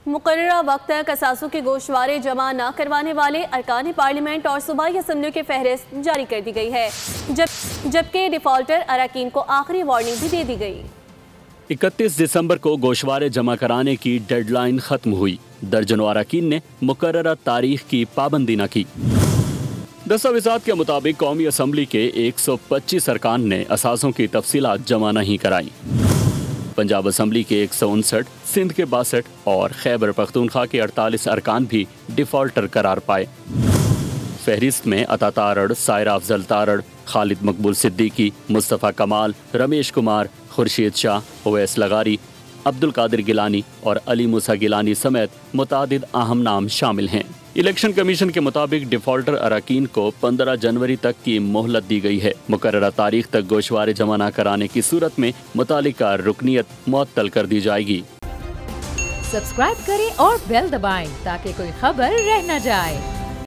मुकर्ररा वक्त तक असासों के गोशवारे जमा न करवाने वाले अरकान पार्लियामेंट और सूबाई असम्बलियों की फहरिस्त जारी कर दी गई है, जबकि डिफॉल्टर अरकान को आखिरी वार्निंग भी दे दी गई। 31 दिसंबर को गोशवारे जमा कराने की डेडलाइन खत्म हुई। दर्जनों अरकान ने मुकर्ररा तारीख की पाबंदी न की। दस्तावेज़ात के मुताबिक कौमी असम्बली के 125 अरकान ने असासों की तफसीलात जमा नहीं कराई। पंजाब असम्बली के 159, सिंध के 62 और खैबर पख्तूनख्वा के 48 अरकान भी डिफॉल्टर करार पाए। फहरिस्त में अता तारड़, सायरा अफजल तारड़, खालिद मकबूल सिद्दीकी, मुस्तफ़ा कमाल, रमेश कुमार, खुर्शीद शाह, ओवैस लगारी, अब्दुल कादिर गिलानी और अली मूसा गिलानी समेत मुतादिद अहम नाम शामिल हैं। इलेक्शन कमीशन के मुताबिक डिफॉल्टर अरकान को 15 जनवरी तक की मोहलत दी गई है। मुकर्ररा तारीख तक गोशवारे जमा न कराने की सूरत में मुतालिका रुकनियत मुअत्तल कर दी जाएगी। सब्सक्राइब करें और बेल दबाएं ताकि कोई खबर रह न जाए।